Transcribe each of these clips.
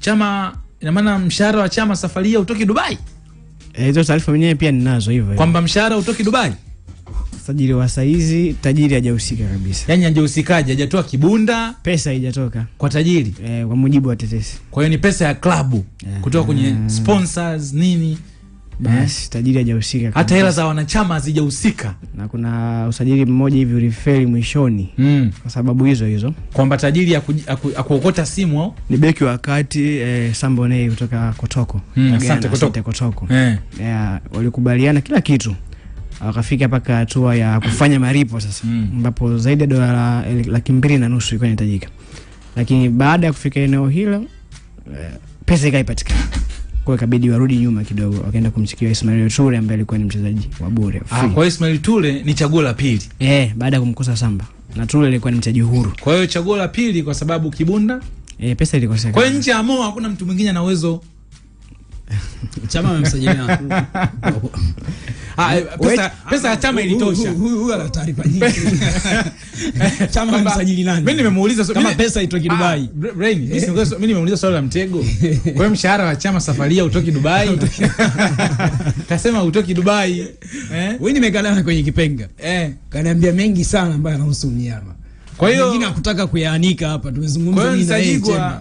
Chama, ina maana mshahara wa Chama safari hii utoki Dubai? Hizo taarifa mwenyewe pia ninazo hivyo. Kwamba mshahara utoki Dubai? Sajili wa saizi tajiri hajahusika kabisa. Yaani hajahusikaje? Hajatoa kibunda, pesa haijatoka kwa tajiri. Kwa mujibu wa tetesi. Kwa hiyo ni pesa ya klabu kutoka kwenye sponsors nini? Basi tajiri hajahusika. Hata hela za wanachama hazijahusika. Na kuna usajili mmoja hivi ulifeli mwishoni. Kwa sababu hizo. Kwamba tajiri akuokota simu au ni beki wa kati Sambonei kutoka Kotoko. Asante Kotoko. Walikubaliana kila kitu. Wakafika paka hatua ya kufanya malipo sasa. Ambapo zaidi ya dola 2.5 ilikuwa inahitajika. Lakini baada ya kufika eneo hilo pesa ikaipatikana. Kwa ikabidi warudi nyuma kidogo, wakaenda kumsikia Ismail Toure ambaye alikuwa ni mchezaji wa bure. Kwa Ismail Toure ni chaguo la pili. Baada ya kumkosa Samba. Na Toure alikuwa ni mchezaji huru. Kwa hiyo chaguo la pili kwa sababu kibunda pesa ilikosekana. Kwa nje ya Mo hakuna mtu mwingine ana uwezo. Chama amemsajiliana. Pesa ya Chama ilitosha. Huyu ana taarifa nyingi. Chama amemsajili nani? Mimi nimemuuliza kama pesa itoki Dubai. Brain, mimi nimemuuliza swali la mtego. Kwa hiyo mshahara wa Chama safari utoki Dubai? Kasema utoki Dubai. Wewe nimekalana kwenye kipenga. Kaniambia mengi sana ambayo yanahusu mnyama. Kwa hiyo wengine hakutaka kuyaanika hapa. Tumezungumza nini na yeye tena.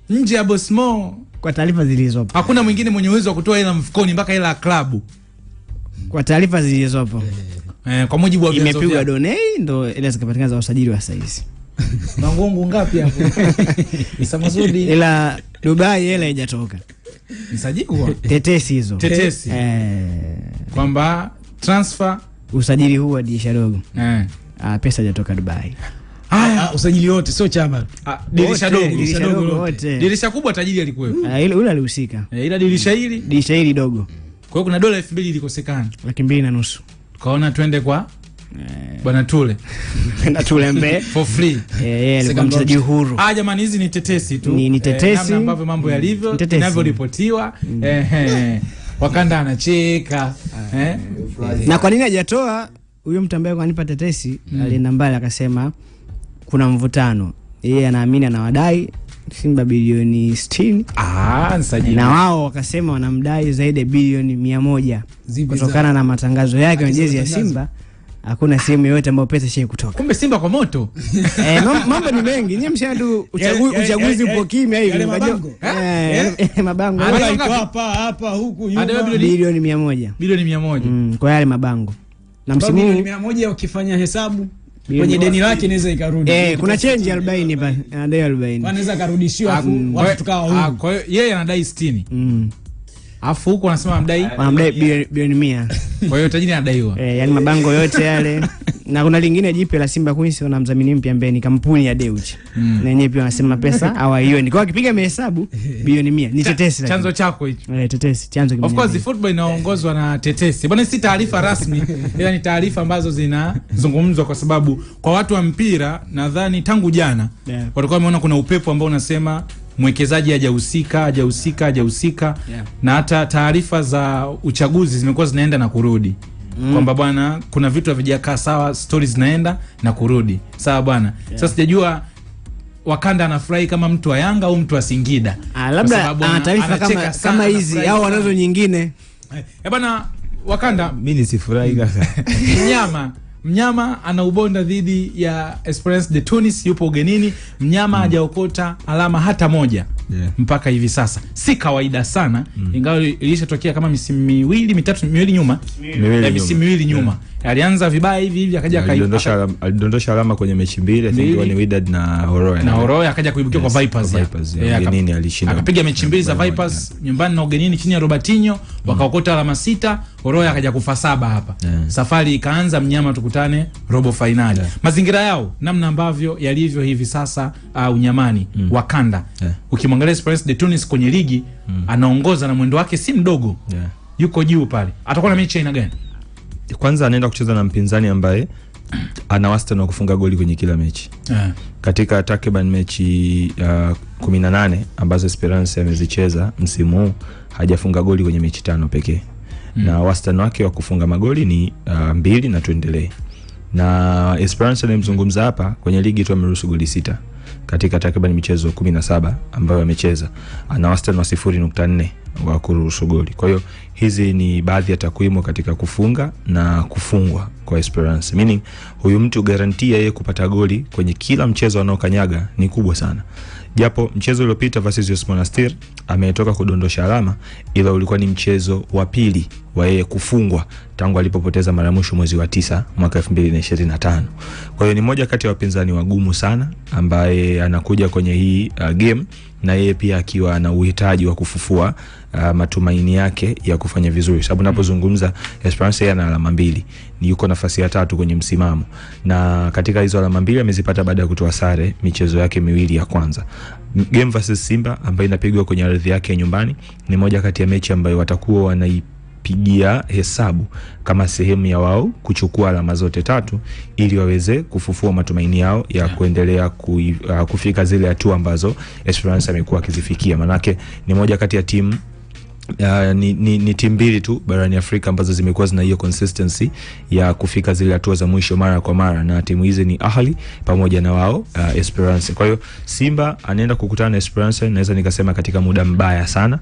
Nje ya Bosmo kwa taarifa zilizopo. Hakuna mwingine mwenye uwezo wa kutoa hela mfukoni mpaka hela ya klabu. Kwa taarifa zilizopo. Kwa mujibu wa vyanzo imepigwa donate ndo ile zikapatikana za usajili wa saizi. Mangungu ngapi hapo? Isa Mazudi. Ila Dubai hela haijatoka. Nisajikwa. Tetesi hizo. Tetesi. Kwamba transfer usajili huu wa dirisha dogo. Pesa haijatoka Dubai. Usajili wote sio Chama. Dirisha dogo wote. Dirisha kubwa tajiri alikuwepo. Yule alihusika. Ila dirisha hili dogo. Kwa hiyo kuna dola 2,000 ilikosekana. 2.5. Kaona twende kwa Bwana Toure. Na Toure mbe for free. Alikuwa mchezaji huru. Jamani hizi ni tetesi tu. Ni tetesi. Namna ambavyo mambo yalivyo, inavyoripotiwa. Wakanda anacheka. Na kwa nini hajatoa huyo mtu ambaye kanipa tetesi? Alienda mbali akasema kuna mvutano. Yeye anaamini anawadai Simba bilioni 60. Nsajili. Na wao wakasema wanamdai zaidi ya bilioni 100. Kutokana na matangazo yake kwenye jezi ya Simba, hakuna sehemu yoyote ambayo pesa shei kutoka. Kumbe Simba kwa moto. Mambo ni mengi. Nyinyi mshahadu uchaguzi upo kimya hivi. Mabango. Hapa huku nyuma. Bilioni 100. Bilioni 100. Kwa yale mabango. Na msimu huu 100 ukifanya hesabu kwenye deni lake inaweza ikarudi. Kuna change 40 pale. Anadai 40. Anaweza karudishiwa watu tukawa huko. Kwa hiyo yeye anadai 60. Afu huko anasema anamdai bilioni 100. Kwa hiyo tajiri anadaiwa. Yani mabango yote yale. Na kuna lingine jipe la Simba Queens wanamdhamini mpya ambaye ni kampuni ya Deuchi. Na yenyewe pia wanasema pesa hawaioni. Kwa akipiga mahesabu bilioni 100 ni tetesi. Chanzo chako hicho. Tetesi, chanzo of course football inaongozwa na tetesi. Bwana si taarifa rasmi, ila ni taarifa ambazo zinazungumzwa kwa sababu kwa watu wa mpira nadhani tangu jana walikuwa wameona kuna upepo ambao unasema mwekezaji hajahusika. Na hata taarifa za uchaguzi zimekuwa zinaenda na kurudi. Kwamba bwana kuna vitu havijakaa sawa, stories zinaenda na kurudi. Sawa bwana. Sasa sijajua Wakanda anafurahi kama mtu wa Yanga au mtu wa Singida. Labda ana taarifa kama hizi au wanazo nyingine. Bwana Wakanda mimi nisifurahi kaka. Mnyama anaubonda dhidi ya Esperance de Tunis, yupo ugenini. Mnyama hajaokota alama hata moja mpaka hivi sasa. Si kawaida sana, ingawa ilishatokea kama misimu miwili nyuma. Alianza vibaya hivi akaja alidondosha alama kwenye mechi mbili, ilikuwa ni Wydad na Horoya. Akaja kuibukia kwa Vipers. Ugenini alishinda. Akapiga mechi mbili za Vipers nyumbani na ugenini chini ya Robertinho, wakaokota alama 6. Horoya akaja kufa 7 hapa. Safari ikaanza, Mnyama tukutane robo finali. Mazingira yao namna ambavyo yalivyo hivi sasa Unyamani Wakanda. Ukimwangalia Esperance de Tunis kwenye ligi anaongoza na mwendo wake si mdogo. Yuko juu pale. Atakuwa na mechi aina gani? Kwanza anaenda kucheza na mpinzani ambaye ana wastani wa kufunga goli kwenye kila mechi. Katika takriban mechi 18 ambazo Esperance amezicheza msimu huu hajafunga goli kwenye mechi 5 pekee. Na wastani wake wa kufunga magoli ni 2 na tuendelee. Na Esperance anayemzungumza hapa kwenye ligi tu ameruhusu goli 6. katika takriban michezo 17 ambayo amecheza. Ana wastani wa 0.4 wa kuruhusu goli. Kwa hiyo hizi ni baadhi ya takwimu katika kufunga na kufungwa kwa Esperance. Meaning huyu mtu garantia yeye kupata goli kwenye kila mchezo anaokanyaga ni kubwa sana. Japo mchezo uliopita versus US Monastir ametoka kudondosha alama, ila ulikuwa ni mchezo wa pili wa yeye kufungwa tangu alipopoteza mara mwisho mwezi wa 9 mwaka 2025. Kwa hiyo ni moja kati ya wapinzani wagumu sana ambaye anakuja kwenye hii game, na yeye pia akiwa na uhitaji wa kufufua matumaini yake ya kufanya vizuri. Sababu napozungumza Esperance yana alama 2, ni yuko nafasi ya 3 kwenye msimamo, na katika hizo alama 2 amezipata baada ya kutoa sare michezo yake 2 ya kwanza. Game versus Simba ambayo inapigwa kwenye ardhi yake ya nyumbani ni moja kati ya mechi ambayo watakuwa wanaipigia hesabu kama sehemu ya wao kuchukua alama zote 3 ili waweze kufufua matumaini yao ya kuendelea kufika zile hatua ambazo Esperance amekuwa akizifikia. Manake ni moja kati ya timu ni timu mbili tu barani Afrika ambazo zimekuwa zina hiyo consistency ya kufika zile hatua za mwisho mara kwa mara, na timu hizi ni Ahli pamoja na wao Esperance. Kwa hiyo Simba anaenda kukutana na Esperance, naweza nikasema katika muda mbaya sana.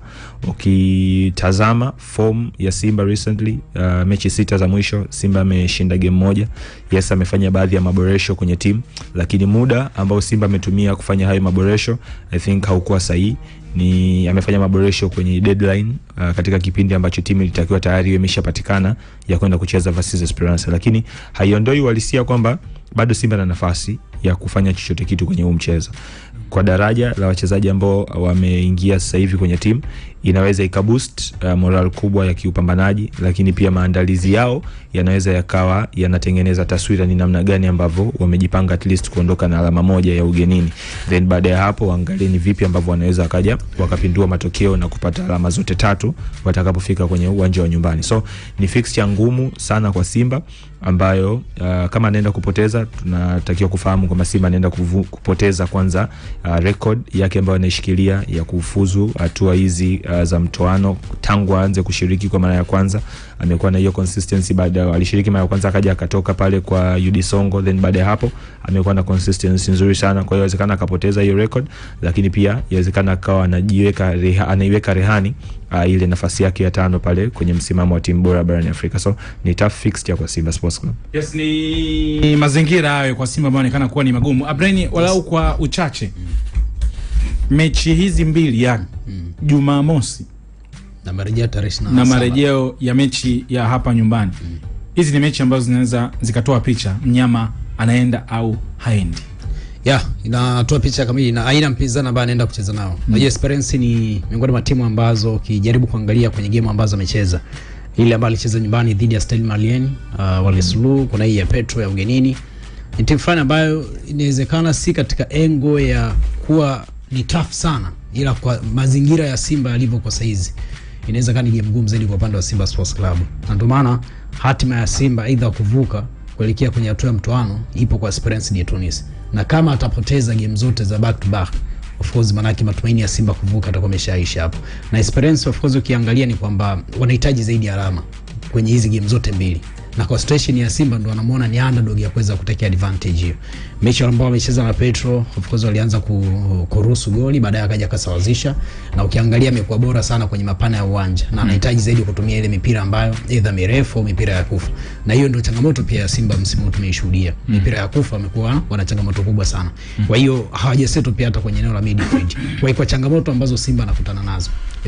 Ukitazama form ya Simba recently, mechi 6 za mwisho Simba ameshinda game moja. Yes, amefanya baadhi ya maboresho kwenye timu, lakini muda ambao Simba ametumia kufanya hayo maboresho I think haukuwa sahihi. Ni amefanya maboresho kwenye deadline katika kipindi ambacho timu ilitakiwa tayari imeshapatikana ya kwenda kucheza versus Esperance, lakini haiondoi uhalisia kwamba bado Simba na nafasi ya kufanya chochote kitu kwenye huu mchezo. Kwa daraja la wachezaji ambao wameingia sasa hivi kwenye timu, inaweza ikaboost moral kubwa ya kiupambanaji, lakini pia maandalizi yao yanaweza yakawa yanatengeneza taswira ni namna gani ambavyo wamejipanga at least kuondoka na alama 1 ya ugenini. Then baada ya hapo waangalie ni vipi ambavyo wanaweza wakaja wakapindua matokeo na kupata alama zote 3 watakapofika kwenye uwanja wa nyumbani. So ni fixture ngumu sana kwa Simba ambayo kama anaenda kupoteza, tunatakiwa kufahamu kwamba Simba anaenda kupoteza kwanza record yake ambayo anaishikilia ya kufuzu hatua hizi za mtoano tangu aanze kushiriki kwa mara ya kwanza. Amekuwa na hiyo consistency, baada alishiriki mara ya kwanza akaja akatoka pale kwa UD Songo, then baada ya hapo amekuwa na consistency nzuri sana. Kwa hiyo inawezekana akapoteza hiyo record, lakini pia inawezekana akawa anaiweka rehani ile nafasi yake ya 5 pale kwenye msimamo wa timu bora barani Afrika. So ni tough fixture kwa Simba Sports Club. Yes, ni mazingira hayo kwa Simba ambayo yanaonekana kuwa ni magumu. Abraini, walau kwa uchache mechi hizi mbili ya Jumamosi na marejeo tarehe 27 na marejeo ya mechi ya hapa nyumbani, hizi ni mechi ambazo zinaweza zikatoa picha mnyama anaenda au haendi. Inatoa picha kamili na aina mpinzani ambaye anaenda kucheza nao. Unajua Esperance ni miongoni mwa timu ambazo ukijaribu kuangalia kwenye game ambazo amecheza, ile ambayo alicheza nyumbani dhidi ya Stade Malien, Waleslu, kuna hii ya Petro ya ugenini, ni timu fulani ambayo inawezekana si katika engo ya kuwa ni tough sana, ila kwa mazingira ya Simba yalivyo kwa saizi inaweza kani game ngumu zaidi kwa upande wa Simba Sports Club. Na ndio maana hatima ya Simba aidha kuvuka kuelekea kwenye hatua ya mtoano ipo kwa Esperance de Tunis, na kama atapoteza game zote za back to back, of course manaki matumaini ya Simba kuvuka atakuwa ameshaisha hapo. Na Esperance of course ukiangalia ni kwamba wanahitaji zaidi ya alama kwenye hizi game zote mbili, na kwa situation ya Simba ndo wanamuona ni underdog ya kuweza kuteka advantage hiyo. Mechi ambao wamecheza na Petro of course walianza kuruhusu goli, baadaye akaja kasawazisha, na ukiangalia amekuwa bora sana kwenye mapana ya uwanja na anahitaji zaidi kutumia ile mipira ambayo either mirefu au mipira ya kufa, na hiyo ndio changamoto pia ya Simba msimu tumeishuhudia. Mipira ya kufa amekuwa wana changamoto kubwa sana. Kwa hiyo hawajaseto pia hata kwenye eneo la midfield. Kwa hiyo changamoto ambazo Simba anakutana nazo